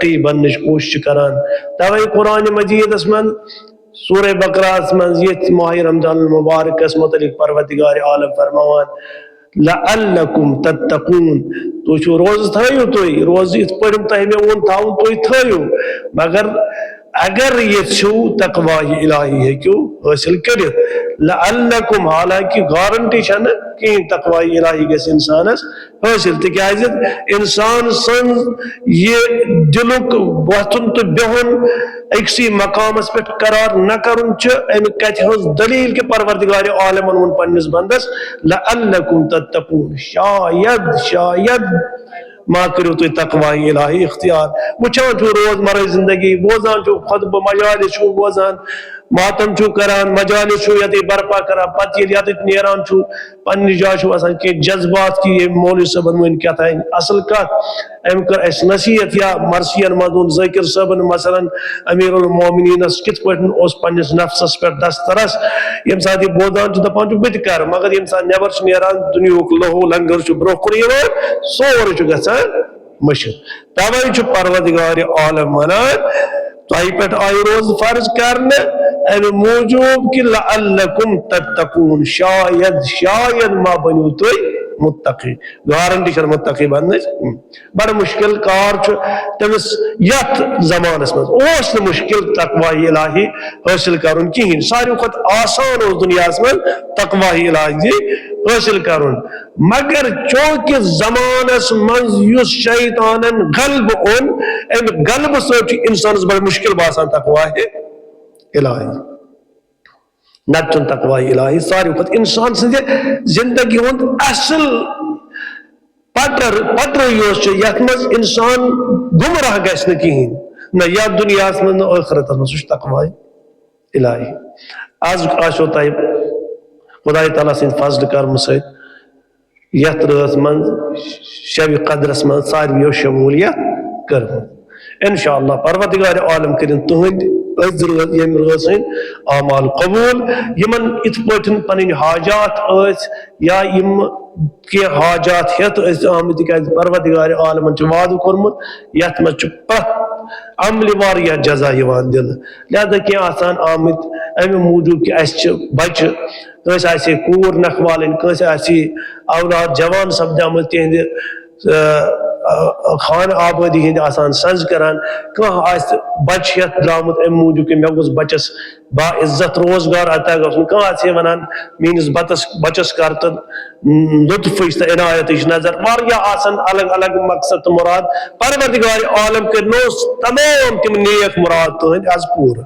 متقی بننٕچ کوٗشِش کران توے قرآن مجیدس من سورہ بقرہس من یہ ماہ رمضان المبارکس متعلق پروردگار عالم فرماوان لعلکم تتقون تو چھو روز تھایو توی روز اس پڑھم تہ میں اون تھاؤن توی تھایو مگر اگر یہ چھو تقوی الہی ہے کیوں حاصل کرت لعلکم حالانکہ گارنٹی چھن کہ تقوی الہی گس انسانس حاصل تکیاز انسان سن یہ دلک وتھن تو بہن اکسی مقامس پہ قرار نہ کرن ام کت ہز دلیل کہ پروردگار عالمن ون پنس بندس لعلکم تتقون شاید ما کرو تو تقوی الہی اختیار وچھان چھو روزمرہ زندگی بوزان چھو خطبہ مجالس چھو بوزان ماتم چھو کران مجالس چھو یتی برپا کران پتہ یل یت نیران چھو پنہ جائے چھو آسان کہ جذبات کی یہ مولوی صاحبن ون کیا تھا اصل کت ام کر اس نصیحت یا مرثین مدون ذکر صاحبن مثلا امیر المومنین کت پٹن اس پنس نفسس پر دسترس یم سات یہ بوزان چھو دپان چھو بت کر مگر یم سات نیبر چھ نیران دنیاک لہو لنگر چھو برو کن یوان سورے چھو گژھان مشت توے چھو پروردگار عالم ونان تہ پہ آئی روز فرض کرنے ام موجوب کہ لعلکم تتقون شاید ما بنیو تھی متقی گارنٹی چھ متقی بننچ بڑا مشکل کار تمس یت زمانس مز مشکل تقوی الہی حاصل کرن کہین ساروی کھت آسان اس دنیا من تقوی الہی حاصل کرن مگر چونکہ زمانس مز یس شیطانن غلب اون ام غلب سوچ انسانس بڑا مشکل باسان تقوی الہی نتن تقوی الہی ساروی کھت انسان سندے زندگی ہند اصل پٹر یوس یت مز انسان گمراہ گژھِ نہٕ کہین نہ یا دنیا من نہ آخرت من سہ تقوی الہی آز آسو تہ خدا تعالیٰ سند فضل کرم ست یت رات من شب قدرس من سارویو شمولیت کرم انشاءاللہ پروردگار عالم کرن تہند یم روز اعمال قبول یمن ات پٹن پن حاجات یا یم کی حاجات ہت آمت تاز پروردگار عالمن وعدہ کورمت یت مز پرت عمل واریاہ جزا دن لہذا کی آسان آمت ام موجود کہ اس بچہ کنس آسے کور نکھوالن کنس آسے اولاد جوان سپدامت تہند خان آبادی ہند آسان سنز کران کھانا بچ ہت درامت ام موجود کہ مے گوس بچس با عزت روزگار عطا گھن کھانا ونان میس بچس کر تو لطف تو عنایت نظر واریاہ آسان الگ الگ مقصد تو مراد پروردگار عالم کرنوس تمام تم نیک مراد تہند آز پور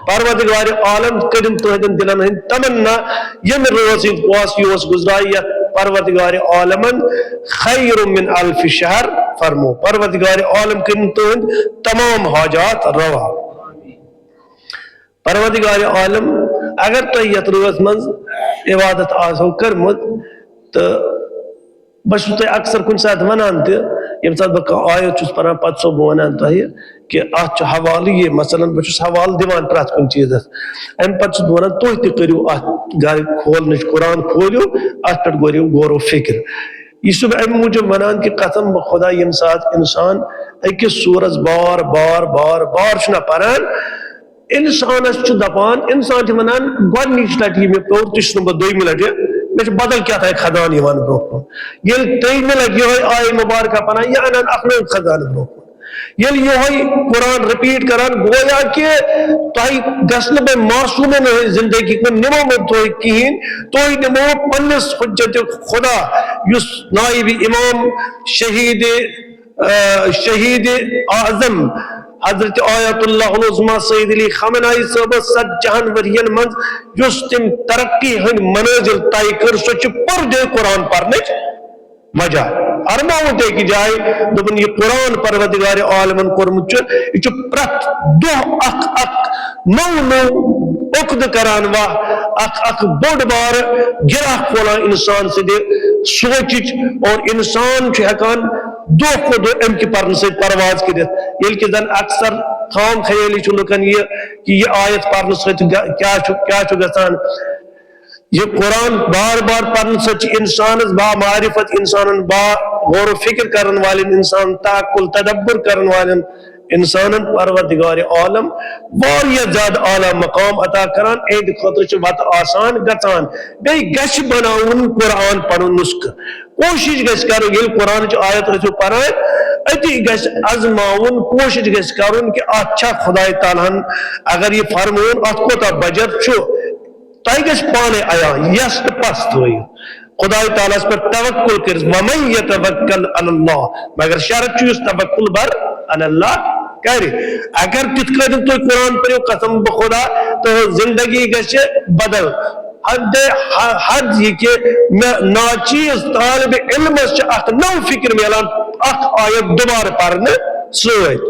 پروردگار عالم کرن تہندن دلن ہند تمنا یم روز واس یوس گزرائی پروردگار عالمن خیر من الف شہر فرمو پروردگار عالم کرن تہند تمام حاجات روا پروردگار عالم اگر تو یت روز من عبادت آسو کرمت تو بس تو اکثر کن ساتھ ونان تہ یم سات بہ آیت چھس پران پتہ سو بہ ونان تہ کہ ات حوالہ یہ مثلا بہس حوالہ دِوان پرٛٮ۪تھ کُنہِ چیٖزس امہِ پتہٕ چھُس بہٕ ونان تُہۍ تہِ کٔرِو اتھ گرِ کھولنٕچ قرآن کھولیو اتھ پٮ۪ٹھ گوٚریو غور و فکر یہ چھُس بہٕ امہِ موٗجوٗب ونان کہ قسم بہ خدا ییٚمہِ ساتہٕ انسان أکِس سورس بار بار بار بار چھُنہ پران انسانس چھُ دپان انسان چھُ ونان گۄڈنِچ لٹہِ یہِ مےٚ پوٚر تہِ چھُس نہٕ بہٕ دوٚیمہِ لٹہِ مےٚ چھُ بدل کیٛاہ تانۍ خدان یِوان برونٛہہ کُن ییٚلہِ ترٛیٚیمہِ لٹہِ یِہوے آیہِ مُبارکہ پران یہِ انان اکھ نوٚو خزانہٕ برونٛہہ کُن ییٚلہِ یِہوے قرآن رِپیٖٹ کران گویا کہ تۄہہِ گژھِ نہٕ بہٕ معصوٗمن ہٕنٛز زندگی کُن نِمو بہٕ تُہۍ کِہیٖنۍ تُہۍ نِمو پننِس حجت خدا یُس نائب امام شہید اعظم حضرت آیت اللہ العظمیٰ سید علی خامنائی صاحب 70 ورین منز یس تم ترقی ہن منازل طے کر سو پر دے قرآن پرنچ وجہ ارماؤں تے کی جائے دبن یہ قرآن پروردگار عالمن کورمت یہ پرت دو اک نو عقد کران وا اک بوڑ بار گرہ کھولا انسان سے دے سوچ اور انسان ہکان دو کو دو ام کی پرن سے پرواز کرت یل کہ زن اکثر خام خیالی چھ لکن یہ کہ یہ آیت پرن سے کیا چھ گژھان یہ قرآن بار بار پڑھنے سے انسان با معرفت انسان با غور و فکر کرن والن انسان تعقل تدبر کرن والن انسان پروردگار عالم واریاہ زیادہ اعلیٰ مقام عطا کران اہد خاطر وت آسان گژھان بیٚیہِ گژھِ بناوُن قرآن پنُن نسخہٕ کوشش گژھِ کرُن ییٚلہِ قرآنٕچ آیت ٲسِو پران أتی گژھِ ازماوُن کوشش گژھِ کرُن کہ اتھ چھا خدائے تعالیٰ اگر یہ فرمون اتھ کوتاہ بجٹ چھُ تۄہہِ گژھِ پانے عیان یس تہٕ پس تھٲیِو خدا تعالیٰ پر توکل کر ومن یتوکل علی اللہ مگر شرط چھ توکل بر علی اللہ کر اگر تت کتن تھی قرآن پڑھو قسم بخدا تو زندگی گژھِ بدل حد یہ کہ ناچیز طالب علمس اخ نو فکر ملان اخ آیت دوبارہ پرنے ست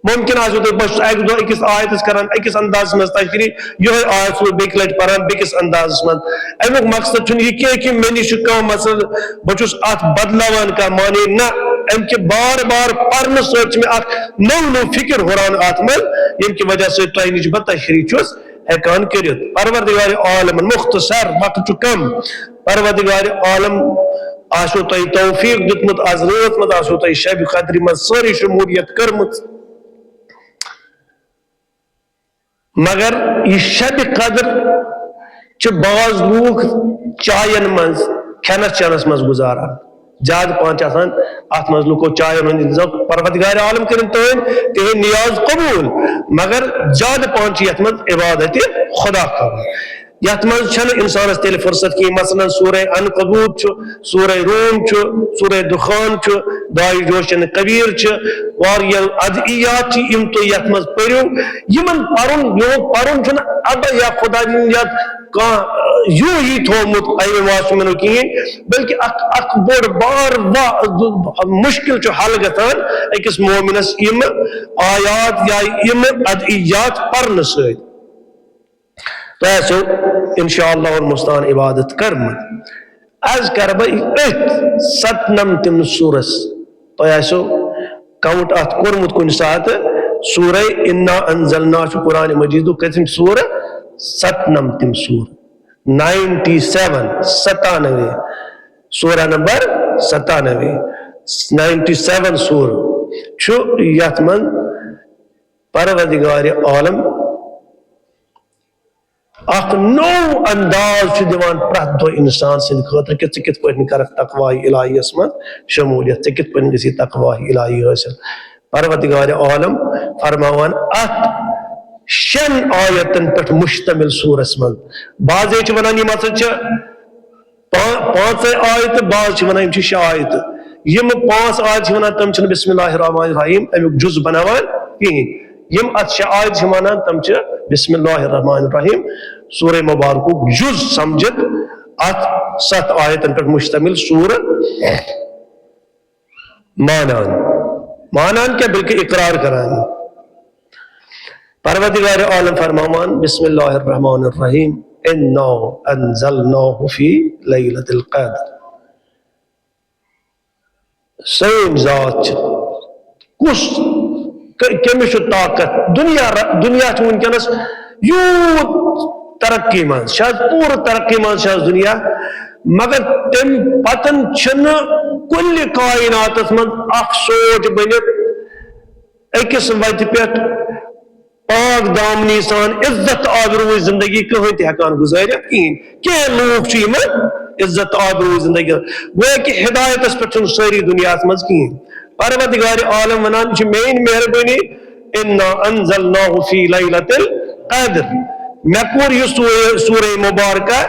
ممکن آسو تو بس ایک دو اکس آیت کران اکس انداز میں تشریح یہ آیت سو بیک لٹ پران بیکس انداز میں امیک مقصد چھن یہ کہ میں نش کم مسل بچس ات بدلاوان کا معنی نہ ام کے بار بار پرن سوچ میں اخ نو نو فکر ہوران ات من یم کی وجہ سے تو نش تشریح چھس ہیکان کریت پروردگار عالم مختصر وقت کم پروردگار عالم آسو تو توفیق دتمت از رات مت آسو تو شب قدر من ساری شمولیت کرمت مگر یہ شب قدر بعض لوگ چائن مز کھنس چنس مز گزاران زیادہ پانچ آسان ات مز لوکو چائن ہند انتظام پروردگار عالم کرن تہن نیاز قبول مگر زیادہ پانچ یت مز عبادت خدا کرن یت مز چھن انسانس تیل فرصت کی مثلا سورہ عنکبوت سورہ روم سورہ دخان دائی جوشن کبیر واریاہ ادعیات یم تو یت مز پڑھو یمن پرن لوگ پرن چھن اب یا خدا یت یوں ہی تھومت ایم واسمنو کہین بلکہ اک بوڑ بار مشکل حل گژھان اکس مومنس یم آیات یا یم ادعیات پرن ست تو ایسو انشاءاللہ المستعان عبادت کرمت از کربئی ات ستنمتم سورس تو ایسو کاؤنٹ ات کرمت کن ساتھ سورہ انا انزلنا قرآن مجید کتم سورہ ستنمتم سور 97 سورہ نمبر 97 سور چھو یتمن پروردگار عالم اخ نو انداز چھ دیوان پرت دو انسان سند خاطر کہ ژٕ کتھ پٲٹھۍ کرکھ تقوی الہی اس من شمولیت ژٕ کتھ پٲٹھۍ گژھی تقوی الہی حاصل پروردگار عالم فرماوان ات شن آیتن پہ مشتمل سورس من بعض ونان یم ہسا پانچ آیت بعض ونان یم 6 آیت یم 5 آیت ونان تم چھ بسم اللہ الرحمن الرحیم امیک جز بناوان کہین یم ات 6 آیت ونان تم چھ بسم اللہ الرحمن الرحیم سورہ مبارک جز سمجھت ات 7 آیتن پہ مشتمل سور مانان کیا بلکہ اقرار کران پروردگار عالم فرمان بسم اللہ الرحمن الرحیم انا انزلناه فی لیلۃ القدر سیم ذات کس کمش طاقت دنیا ونکس یوت ترقی من شاید پور ترقی من شاید دنیا مگر تم پتن چھن کل کائنات من اخ سوچ بنت اکس وت پہ پاک دامنی سان عزت آبرو زندگی کہیں تہ ہیکان گزارت کہین کی لوگ چھ عزت آبرو زندگی گویا کہ ہدایت اس پہ ساری دنیا مز کہین پروردگار عالم ونان چھ مین مہربانی انا انزلناه فی لیلۃ القدر میں کور یہ سورہ مبارکہ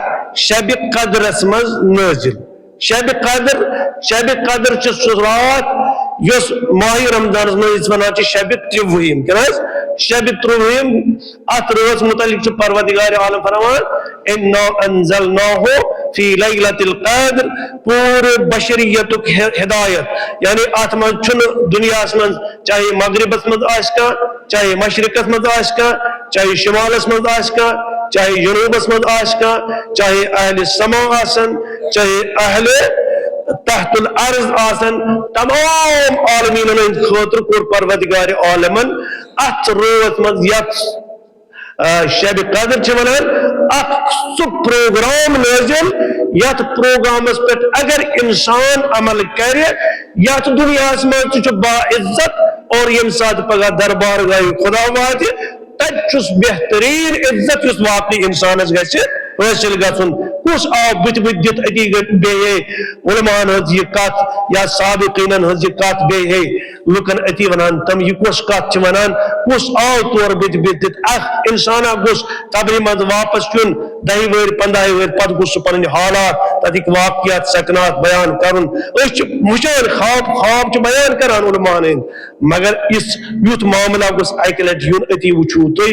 شب قدر مز نازل شب قدر چھ سہ رات یس ماہ رمضان مز ونان چھ شب تروہیم شب تروہیم ات روز متعلق پروردگار عالم فرمان انا انزلناه فی لیلۃ القدر پور بشریت ہدایت یعنی ات من چھن دنیا من چاہے مغربس من آسکا چاہے مشرقس من آسکا چاہے شمالس من آسکا چاہے جنوبس من آسکا چاہے اہل سما آسن چاہے اہل تحت الارض آسن تمام عالمین ہند خاطر کور پروردگار عالمن ات روز مز یت شب قدر چھ ونان اخ سہ پروگرام نازل یت پروگرامس پہ اگر انسان عمل کرے یت دنیا من چھ با عزت اور یم سات پگہ دربار گاہ خدا وات تچس بہترین عزت اس واقعی انسانس گھس حاصل گھن کس آو بت بت دت اتی بیہے علمان ہز یہ کت یا سابقین ہز یہ کت بیہے لکن اتی ونان تم یہ کس کت ونان کس آو طور بت بت دت اخ انسانا گوس قبر مز واپس چن 10 ور 15 ور پت گوس پن حالات تتک واقعات سکنات بیان کرن وچان خواب بیان کران علمان مگر اس یوت معاملہ گوس اکہ لٹ یون اتی وچھو تھی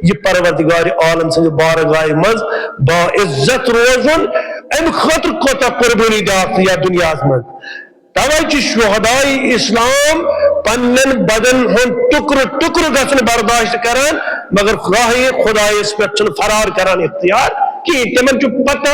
یہ پروردگار عالم سند بارگاہ مز با عزت روزن ام خطر کوتا قربانی دات یا دنیا من توجہ شہدائی اسلام پنن بدن ہن ٹکر ٹکر گھن برداشت کران مگر خدا اس پہ فرار کران اختیار کی تمن چھ پتہ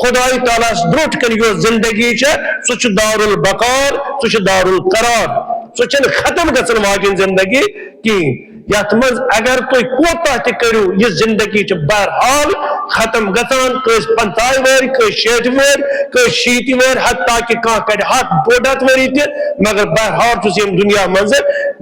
خدای تعالی بروٹ کن یہ زندگی سہ دار البقار سہ دار القرار سہ ختم گھن واجن زندگی کی یت مز اگر تھی کوتا تہ کرو یہ زندگی بہرحال ختم گژھان کس 50 ور کس 60 ور کس 60 ور حتیٰ کہ کھانا کڑ ہاتھ 2 وری تہ مگر بہرحال چھس یم دنیا مز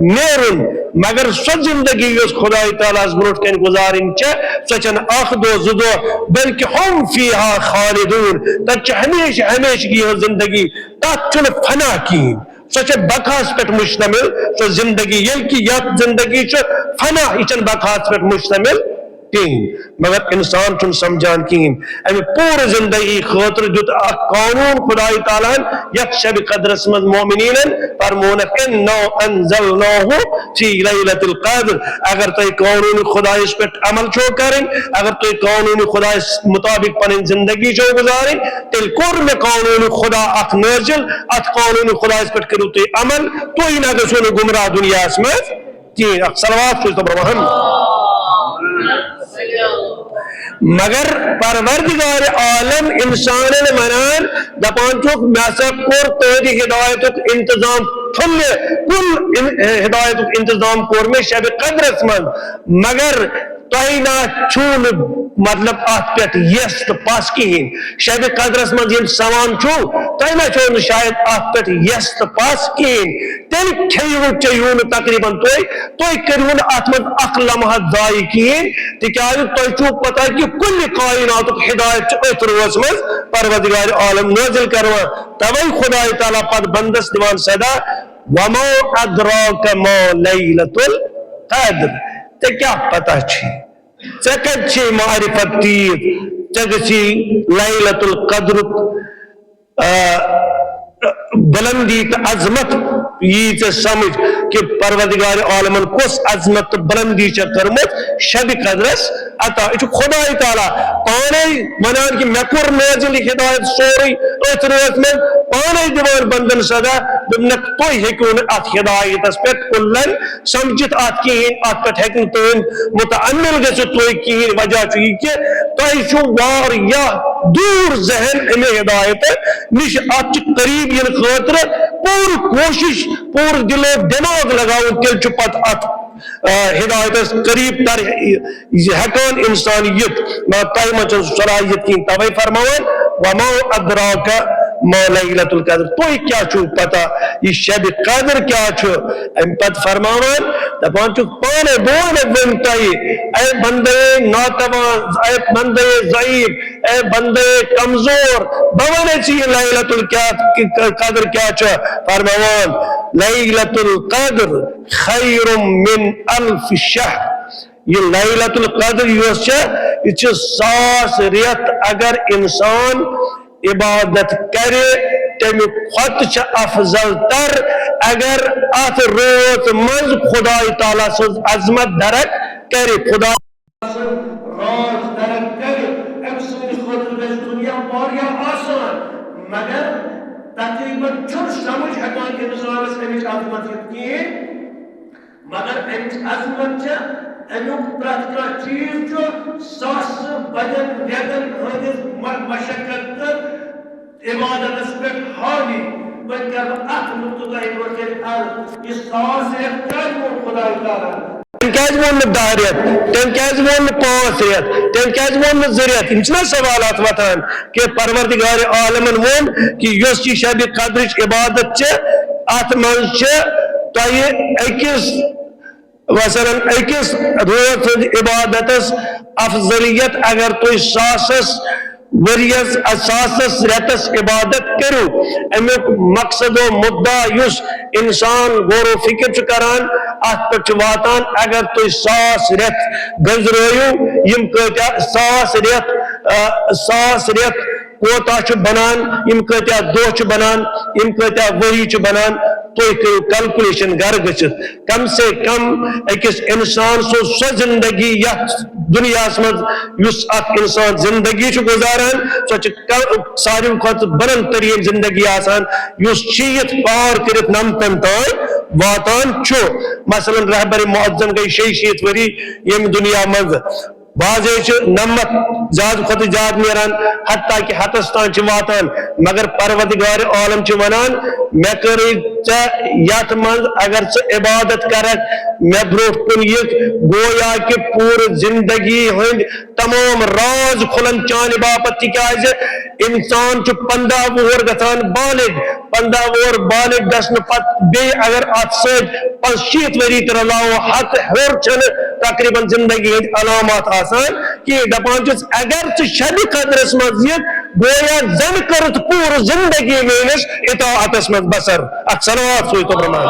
نیرن مگر سو زندگی یس خدای تعالی برونٹ کن گزارن سہ چھن اخ دو زٕ دۄہ بلکہ ہم فیہا خالدون تت ہمیشہ ہمیشگی ہن زندگی تت چھن فنا کہین سو بقاس پہ مشتمل سو زندگی یل کی یت زندگی فنا یہ بقاس پہ مشتمل کہین مگر انسان چھ سمجھان کہین امی پور زندگی خاطر دیت قانون خدای تعالی یک شب قدرس مز مومنین فرمون انا انزلناه فی لیلۃ القدر اگر تو قانون خدای اس پہ عمل چھو کریں اگر تو قانون خدای مطابق پن زندگی چھو گزاریں تیل کور میں قانون خدا اخ نازل ات قانون خدا اس پہ کرو تو عمل تو ہی نہ گژھو گمراہ دنیا اس میں تین صلوات چھو تو محمد مگر پروردگار عالم انسان منان دپان چوک میسا کور تہذی ہدایت انتظام کل ہدایت انتظام کور میں شب قدرس من مگر تہ نا چھون مطلب ات پہ یس تو پس کہین شب قدرس من یم سوان چھو تہ نا چھون شاید ات پہ یس تو پس کہین تیل کھیو چیون تقریبا تہ کرون ات من اخ لمحہ ضائع کہین تکیاز تہ چھو پتہ کہ کل کائنات ہدایت ات روز مز پروردگار عالم نازل کروا توئی خدا تعالی پت بندس دیوان صدا وما ادراک ما لیلۃ القدر تے کیا پتہ چھی ژےٚ چھی معرفت تیز ژےٚ گژھی لیلۃ القدر بلندی تو عظمت یہ ژےٚ سمجھ کہ پروردگار عالمن کس عظمت تو بلندی کرمت شب قدرس عطا یہ خدای تعالی پانے ونان کہ مے کور نازل ہدایت سوری ات روز میں پانے دیوان بندن صدا دمنک تھی ہیکو ات ہدایت پہ کلن سمجھت ات کہین ات پہ ہیکن تین متعمل گژھت تھی کہین وجہ یہ کہ تھی چھو واریاہ دور ذہن امہ ہدایت نش ات قریب ین خاطر پور کوشش پور دل و دماغ لگاؤ تیل چھ پت ات ہدایت قریب تر ہیکان انسانیت نہ تہ من صلاحیت کین توے فرماون وما ادراک ما لیلۃ القدر تو کیا چھو پتہ یہ شب قدر کیا چھو ام پت فرماون دپان چھو پانے بول ونتائی اے بندے ناتوان اے بندے ضعیف اے بندے کمزور بوانے چی لیلۃ القدر کیا چھو فرماون لیلۃ القدر خیر من الف شہر یہ لیلۃ القدر یہ 100 ریت اگر انسان عبادت کرے تم خط افضل تر اگر ات روز مز خدای تعالی سن عظمت درک کرے خدا راز درک کرے ام سن خاطر دنیا واریا آسان مگر تقریبا چھ سمجھ ہکان کہ انسان اس عظمت کی مگر ام عظمت امیک پرت کھانا چیز ساس بدن ریتن ہندس مشقت عبادت پہ حاوی وی کر ات نقطہ یہ ساس ریت کیا خدا تعالی تم کیاز وون 10 ریت تم کیاز وون 5 ریت تم کیاز وون 2 ریت ان سوالات وتان کہ پروردگار عالمن وون کہ یس شب قدر عبادت ات من تۄہہِ أکِس مثلاً أکِس رٲژ ہٕنٛدِ عبادتس افضلیت اگر تُہۍ ساسس ؤرِیس ساسس رٮ۪تس عبادت کٔرِو امیُک مقصد و مُدعا یُس انسان غور و فکر چھُ کران اتھ پٮ۪ٹھ چھُ واتان اگر تُہۍ 100 رٮ۪تھ گٔنٛزرٲیِو یِم کۭتیاہ 100 رٮ۪تھ کوتاہ چھُ بنان یِم کۭتیاہ دۄہ چھُ بنان یِم کۭتیاہ ؤری چھُ بنان تُہۍ کٔرِو کیلکولیشن گرٕ گٔژھِتھ کم سے کم أکِس انسان سٕنٛز سۄ زندگی یتھ دُنیاہس منٛز یُس اکھ انسان زندگی چھُ گُزاران سۄ چھِ ساروی کھۄتہٕ بلند ترین زندگی آسان یُس شیٖتھ پار کٔرِتھ 90 تام واتان چھُ مثلاً رہبر معظم گٔے 66 ؤری ییٚمہِ دُنیا منٛز بعضے چھِ 90 زیادٕ کھۄتہٕ زیادٕ نیران حتیٰ کہِ 100 تام چھِ واتان مگر پروردگار عالم چھِ ونان مےٚ کٔرٕے ژےٚ یتھ منٛز اگر ژٕ عبادت کرکھ مےٚ برونٛٹھ کُن یِکھ گویا کہِ پوٗرٕ زندگی ہٕنٛدۍ تمام راز کھُلن چانہِ باپتھ تِکیازِ انسان چھُ 15 وُہُر گژھان بالغ 15 وُہُر بالغ گژھنہٕ پتہٕ بیٚیہِ اگر اتھ سۭتۍ 65 ؤری تہِ رلاوو ہتھ ہیوٚر چھنہٕ تقریباً زندگی ہٕنٛدۍ علامات آسان کینٛہہ دپان چھُس اگر ژٕ شبِ قدرس منٛز یِکھ گویا زن کٔرٕتھ پوٗرٕ زندگی میٲنِس اطاعتس منٛز بسر اکھ صلوات سوٗزتو برمان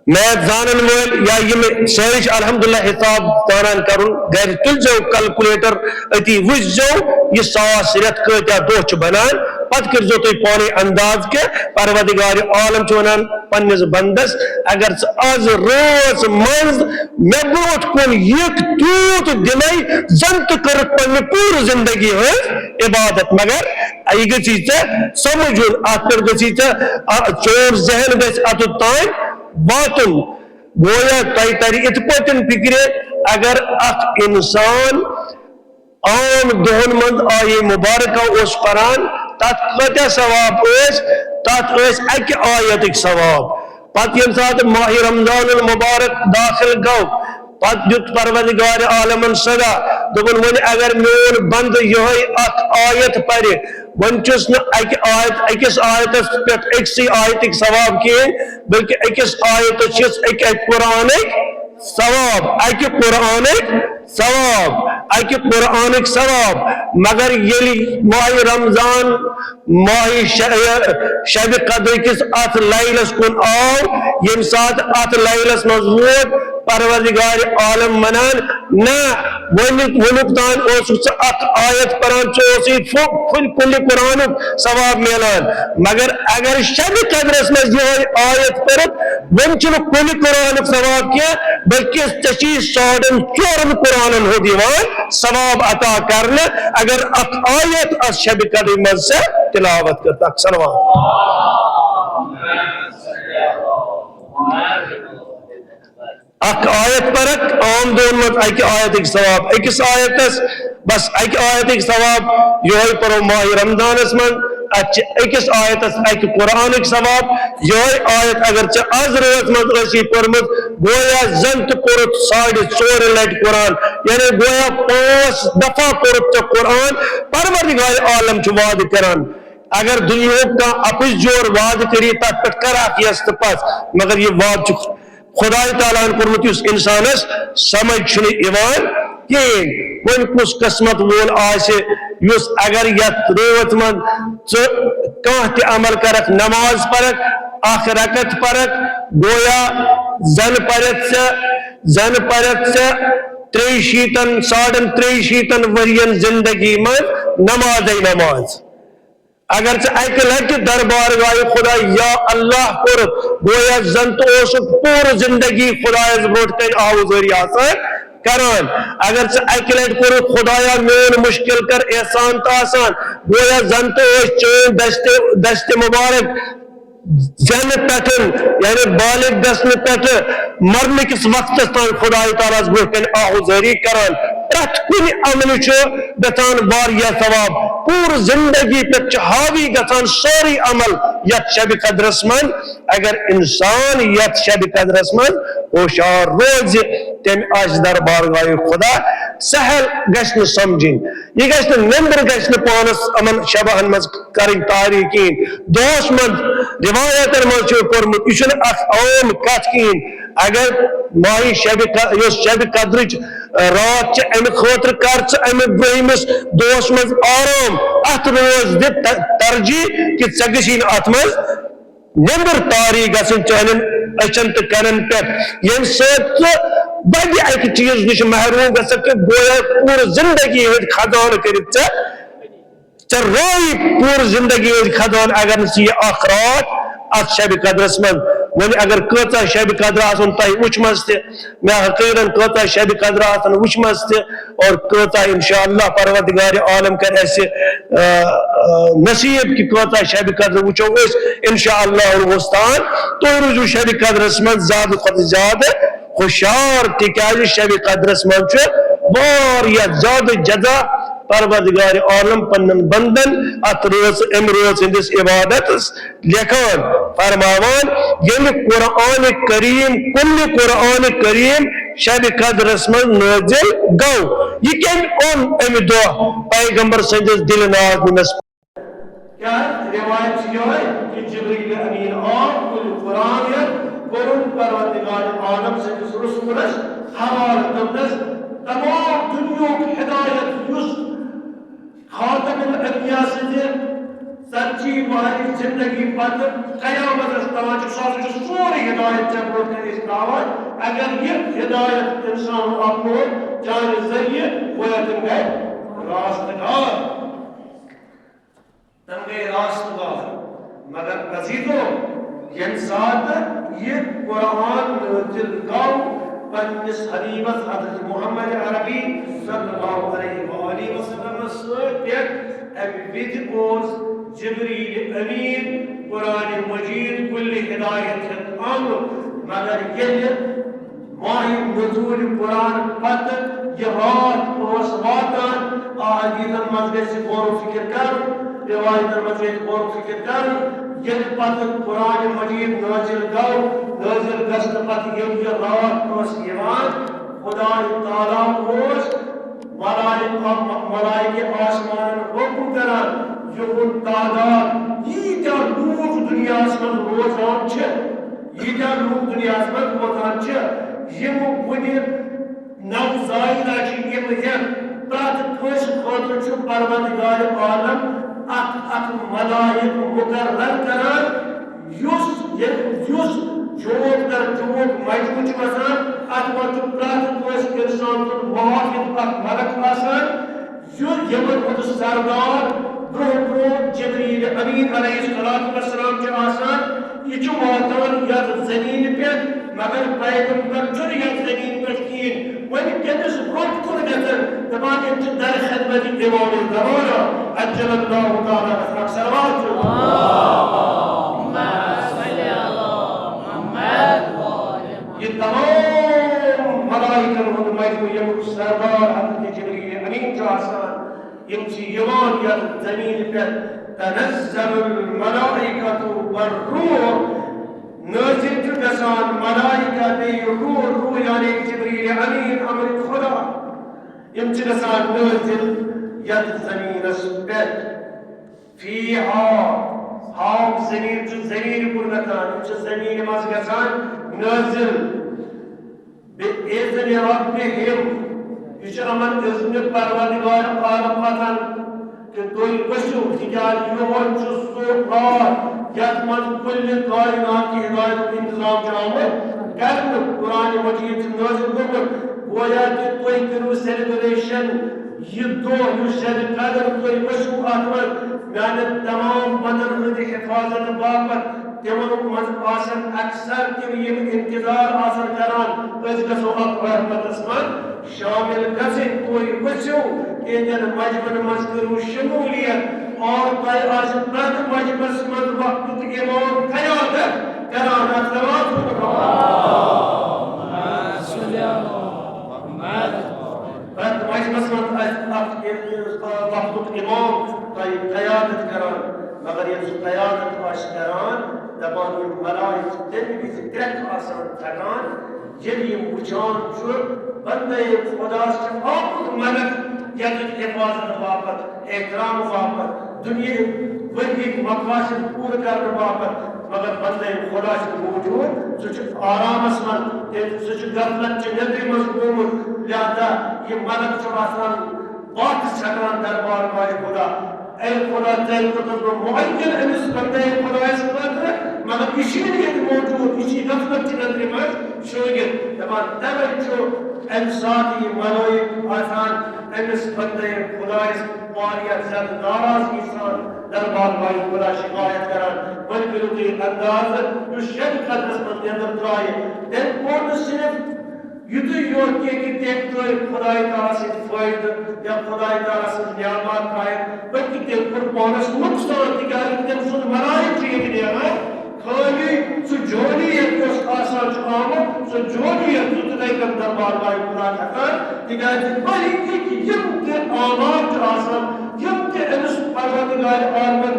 میتھ زانن وٲلۍ یا یِم سٲری چھِ الحمدللہ حساب زانان کرُن گرِ تُلزیو کلکُلیٹر أتی وٕچھزیو یہِ 100 رٮ۪تھ کۭتیاہ دۄہ چھِ بنان پتہٕ کٔرزیو تُہۍ پانے انداز کہِ پروردگار عالم چھُ ونان پننِس بندس اگر ژٕ آز رٲژ منٛز مےٚ برونٛٹھ کُن یِکھ تیوٗت دِمے زن تہِ کٔرٕکھ پننہِ پوٗرٕ زندگی ہٕنٛز عبادت مگر یہِ گژھی ژےٚ سمجھُن اتھ پٮ۪ٹھ گژھی ژےٚ چون ذہن گژھِ اتُتھ تام واتُن گویا تۄہہِ ترِ یِتھ پٲٹھۍ فکرِ اگر اکھ انسان عام دۄہن منٛز آیے مبارکہ اوس پران تتھ کۭتیاہ ثواب ٲسۍ تتھ ٲسۍ اکہِ آیتٕکۍ ثواب پتہٕ ییٚمہِ ساتہٕ ماہِ رمضان المبارک داخل گوٚو پتہٕ دیُت پروردگار عالمن صدا دوٚپُن وۄنۍ اگر میون بندٕ یِہوٚے اکھ آیت پرِ وۄنۍ چھُس نہٕ اکہِ آیت أکِس آیتس پٮ۪ٹھ أکسٕے آیتٕکۍ ثواب کِہیٖنۍ بلکہِ أکِس آیتس چھِس اکہِ قرآنٕکۍ ثواب اکہِ قرآنٕکۍ ثواب اکہِ قرآنٕکۍ ثواب مگر ییٚلہِ ماہِ رمضان ماہِ شبِ قدر کِس اتھ لیلس کُن آو ییٚمہِ ساتہٕ اتھ لیلس منٛز ووت پروردگار عالم ونان نہ وُنیُک تام اوسُکھ ژٕ اکھ آیت پران ژٕ اوسُے کُلہِ قرآنُک ثواب میلان مگر اگر شبِ قدرس منٛز یِہوٚے آیت پٔرِتھ وۄنۍ چھُنہٕ کُلہِ قرآنُک ثواب کینٛہہ بلکہِ ژےٚ چھی 4.5 قرآنن ہُنٛد یِوان ثواب عطا کرنہٕ اگر اکھ آیت اتھ شبِ قدرِ منٛز ژےٚ تلاوت کٔرتھ اکھ صلوات اکھ آیت پرکھ عام دۄہن منٛز اکہِ آیتٕکۍ ثواب أکِس آیتس بس اکہِ آیتٕکۍ ثواب یِہوٚے پرو ماہِ رمضانس منٛز اتھ چھِ أکِس آیتس اکہِ قرآنٕکۍ ثواب یِہوٚے آیت اگر ژےٚ آز رٲژ منٛز ٲسی پٔرمٕژ گویا زن تہِ کوٚرُتھ 4.5 لٹہِ قرآن یعنی گویا 5 دفعہ کوٚرُتھ ژےٚ قرآن پروردگار عالم چھُ وعدٕ کران اگر دُنیہُک کانٛہہ اپُز جور وعدٕ کری تتھ پٮ۪ٹھ کراکھ یس تہٕ پس مگر یہِ وعدٕ چھُ خۄداے تعالیٰ ہن کوٚرمُت یُس انسانس سمجھ چھُنہٕ یِوان کِہیٖنۍ وۄنۍ کُس قسمت وول آسہِ یُس اگر یتھ رٲژ منٛز ژٕ کانٛہہ تہِ عمل کرکھ نماز پرکھ اکھ رکعت پرکھ گویا زن پرکھ ژےٚ 63 ؤرین زندگی منٛز نمازے نماز اگر ژٕ اکہِ لٹہِ دربار گاہہِ خدا یا اللہ کوٚرُتھ گویا زن تہِ اوسُکھ پوٗرٕ زندگی خدایس برونٛٹھ کنہِ آوزٲری آسان کران اگر ژٕ اکہِ لٹہِ کوٚرُکھ خدایا میون مشکل کر احسان تہٕ آسان گویا زن تہِ ٲسۍ چٲنۍ دستہِ مبارک زینہٕ پٮ۪ٹھ یعنی بالغ گژھنہٕ پٮ۪ٹھ مرنٕکِس وقتس تام خداے تعالیٰ برونٛٹھ کنہِ آوزٲری کران پرٛٮ۪تھ کُنہِ عملہِ چھُ گژھان واریاہ ثواب پوٗرٕ زندگی پٮ۪ٹھ چھُ حاوی گژھان سورُے عمل یتھ شبِ قدرس منٛز اگر انسان یتھ شبِ قدرس منٛز ہوشیار روزِ تٔمۍ آسہِ دربار گاہہِ خدا سہل گژھن سمجھن یہ گژھن نمبر گژھن پانس امن شبہن مز کرن تاریخ کین دوس من روایتن من چھ پورمت یہ چھن اخ عام کت کین اگر ماہی شب قدرچ رات چھ ام خاطر کر ژٕ ام برہمس دوس من آرام ات روز دِ ترجیح کہ ژے گژھی ات مز نمبر تاریخ گژھن چانن اچھن تو کنن پہ یم سب بڑی ایک چیز نش محروم گژھن کہ گویا پور زندگی ہند خدان کرت ژے رائی پور زندگی ہند خدان اگر نی اخ رات ات شب قدرس من ون اگر کتا شب قدر آسن تہ وچمز تہ میں حقیقاً کتا شب قدر آسن وچمز تہ اور کتا انشاءاللہ پروردگار عالم کر ایسے نصیب کی کتا شب قدر وچو اس انشاءاللہ الوستان تو روزو شب قدرس من زیادہ خود زیادہ خوشار تکیاز شب قدرس من چھ واریاہ زیادہ جزا پروردگار عالم پنن بندن ات روز امروز ہندس عبادت لکھان فرماوان یم قرآن کریم کل قرآن کریم شب قدرس من نازل گو یہ کم اون ام دہ پیغمبر سندس دل ناز کیا روایت یہ ہے کہ جبریل امین آپ کل قرآن قرآن پروردگار عالم سندس رسولس حوال دمنس تمام دنیا کی ہدایت یس خاتم الانبیاء سے سچی واحد زندگی پت قیامت استوان سوری ہدایت چپر اس دعوت اگر یہ ہدایت انسان اپنو جان ذریعے وہ تم گئے راستگار تم گئے راستگار مگر عزیزو یم ساتھ یہ قرآن نازل گو پنس حبیبس حضرت محمد عربی صلی اللہ علیہ وآلہ وسلم سوئیت ابید اوز جبریل امین قرآن مجید کل ہدایت آمد مگر یہ ماہی نزول قرآن پت یہ رات اوس واتان آحادیثن مزگے سے غور و فکر کر روایتن مزگے غور و فکر کر یہ پت قرآن مجید نازل گو نازل گشت پت یہ رات اوس ایمان خدا تعالیٰ اوس ملائکہ آسمان حکم کران یہن تعداد یہ لوگ دنیا من روزان یہ لوگ دنیا من روزان یم ون نو زائدہ یم پرت کس خاطر پروردگار عالم اک ملائک مقرر کران چوک در چوک مجموع وسان ات من پرت کس انسان واحد اک ملک آسان یمن ہند سردار برو جبریل امین علیہ السلام کے آسان یہ واتان یت زمین پہ مگر پیغمبر چھ یت زمین پہ کین ون کمس برو کن گھن دپان یم در خدمت امام الزمانہ عجل اللہ تعالی فرق صلوات اللہم صل علی محمد یہ تمام ملائکہ ہند مجموع یم سردار حضرت جبریل امین کے آسان يمشي يوان يا الزمين تنزل الملائكة والروح نازل جدسان ملائكة بيروح يعني جبريل أمين أمر خدا يمشي دسان نازل يا الزمين سبت فيها هاو زمين زمين برنتان يمشي زمين مزغسان نازل بإذن ربهم یہ امن اذن پروردگار عالم آسان کہ تھی وسو تکیاز یہ سو رات یت من کل کائنات کی ہدایت انتظام آمد کرن قرآن مجید نازل گومت گویا کہ تھی کرو سیلیبریشن یہ دو شب قدر تھی وسو ات میانہ تمام بدن ہند حفاظت باپت تمن مز آسن اکثر تم یم انتظار آسن کران اس گژھو ات رحمتس من شامل گژھن تھی ؤسِو تہندین مجمن مز کرو شمولیت اور تۄہہِ آسہِ پرٛٮ۪تھ مجمس منٛز وقتُک اِمام قیادت کران صلوات پرٛٮ۪تھ مجمس منٛز آسہِ وقتُک اِمام تۄہہِ قیادت کران مگر ییٚلہِ سُہ قیادت آسہِ کران دپان ملائک تمہ وز ترک آسان تھکان ییٚلہِ یِم وٕچھان چھُ بندے خدا چھُ آمُت مدد یتھ حفاظت باپت احترام باپت دنیا ؤرۍ مقاصد پوٗرٕ کرنہٕ باپت مگر بندے خدا چھُ موجود سُہ چھُ آرامس منٛز سُہ چھُ غفلت چہِ نیٚبرِ منٛز گوٚمُت لہذا یہِ مدد چھُ آسان واپس چھکان دربار گاہ خدا اے خدا ژےٚ کوٚرُتھ بہٕ معین أمِس بندے خدایس خٲطرٕ مگر یہِ چھُنہٕ ییٚتہِ موجود یہِ چھِ غفلت چہِ نیٚبرِ منٛز شوٗنٛگِتھ دپان تَوے چھُ اَمہِ ساتہٕ یہِ ملٲیِک آسان أمِس بندے خدایس واریاہ زیادٕ ناراضگی سان دربار گاہ خدا شکایت کران وۄنۍ کٔرِو تُہۍ اندازٕ یُس شبِ قدرس منٛز نیٚبر درٛایہِ تٔمۍ کوٚر نہٕ صرف یُتُے یوت کینٛہہ کہِ تٔمۍ ترٛٲوۍ خۄداے تعالیٰ سٕنٛدۍ فٲیدٕ یا خۄداے تعالیٰ سٕنٛز نعمات تھایَکھ بلکہِ تٔمۍ کوٚر پانس نۄقصان تِکیٛازِ تٔمۍ سُنٛد ملایِک چھُ ییٚتہِ نیران خٲلی سُہ جولی یتھ یۄس آسان چھُ آمُت سُہ جولی یتھ چھُ تِتھَے کٔنۍ دربار گاہ خدا چھکان تِکیٛازِ بلکہِ یِم تہِ آماد چھِ آسان یِم تہِ أمِس پروردگارِ عالمن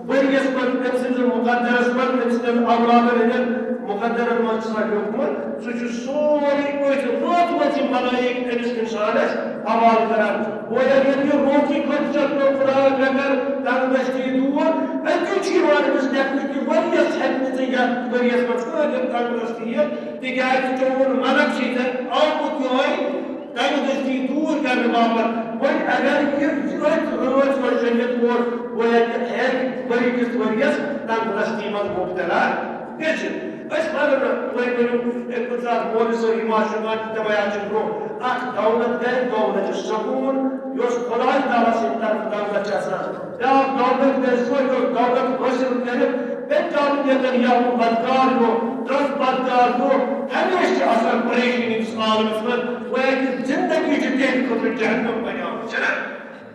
ؤرۍیَس منٛز أمۍ سٕنٛدِس مُقدرس منٛز أمۍ سٕنٛدٮ۪ن اولادن ہٕنٛدٮ۪ن مُقدرن منٛز چھُ لیوٗکھمُت سُہ چھُ سورُے أتھۍ وٲتمٕژ یہِ ملٲیِک أمِس اِنسانس حوالہٕ کران گویا ییٚلہِ یہِ روزی خٲطرٕ چھُ خدا مےٚ کر تنٛگدستی دوٗر اَتی چھُ یِوان أمِس لیکھنہٕ کہِ ؤرۍیَس ہٮ۪کہِ نہٕ ژٕ یتھ ؤرۍیَس منٛز کۭتیاہ تنٛگدستی یِتھ تِکیٛازِ چون مدد چھُے ژےٚ آمُت یِہوٚے تنٛگدستی دوٗر کرنہٕ باپتھ وۄنۍ اگر یہِ أتھۍ رٲژ منٛز شٔنگِتھ اوس گویا کہِ ہٮ۪کہِ ؤری کِس ؤرۍیَس تنٛگدستی منٛز مُبتلا گٔژھِتھ أسۍ وَنو نہٕ تُہۍ ؤنِو کُنہِ ساتہٕ مولوی صٲب یِم آسہِ شُنٛگان تِمے آسہِ برٛونٛہہ اکھ دولت گٔے دولتِ سکوٗن یۄس خۄداے تعالیٰ سٕنٛدِ طرفہٕ دولت چھِ آسان بیٛاکھ دولت گٔے سۄ یۄس دولت حٲصِل کٔرِتھ بِچارٕ نیتنیاہوٗ بدکار گوٚو ترٛس بدکار گوٚو ہمیشہِ چھِ آسان پریشٲنی أکِس عالمس منٛز گویا کہِ زندگی چھِ تِہنٛدِ خٲطرٕ جہنم بنیٛامٕژ چھَنا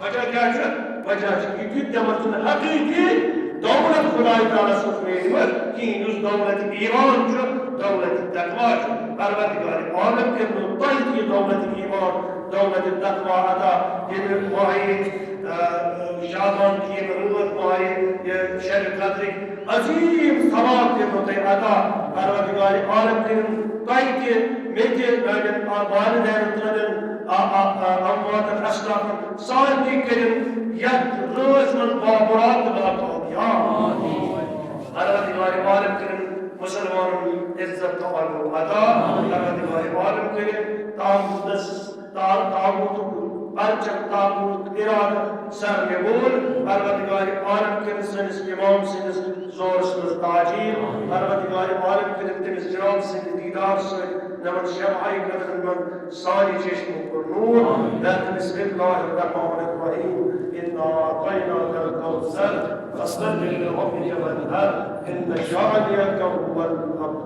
وجہ کیٛاہ چھُ وجہ چھُ یہِ کہِ تِمن چھُنہٕ حقیٖقی دولت خۄداے تعالیٰ سٕنٛز میٖلمٕژ کِہیٖنۍ یُس دولت ایمان چھُ دولت تقوا چھُ پروردگارِ عالم کٔرۍنو تۄہہِ تہِ یہِ دولت ایمان دولت تقوا عطا ییٚلہِ ماہہِ شعبان کی ییٚمہِ رٲژ ماہہِ یہِ شبِ قدرٕکۍ عظیٖم ثواب کٔرۍنو تۄہہِ عطا پروردگارِ عالم کٔرِنۍ تۄہہِ تہِ مےٚ تہِ میٛانٮ۪ن والدینن ترٛٲوِن امواتن اسلافن سارنٕے کٔرِنۍ یتھ رٲژ منٛز بامُراد تہٕ باکامیاب پروردگارِ عالم کٔرِنۍ مسلمانن عزت تہٕ عزو عطا پروردگارِ عالم کٔرِنۍ تاغوتُک پرچم تاغوتُک اِرادٕ سرنِگوٗر پروردگارِ عالم کٔرِنۍ سٲنِس اِمام سٕنٛدِس زورس منٛز تاجیٖل پروردگارِ عالم کٔرِنۍ تٔمِس جناب سٕنٛدِ دیدار سۭتۍ نمن شمعی قدرن من ساری چشموں کو نور بسم اللہ الرحمن الرحیم انا اعطیناک الکوثر فصل لربک وانحر ان شانئک هو الابتر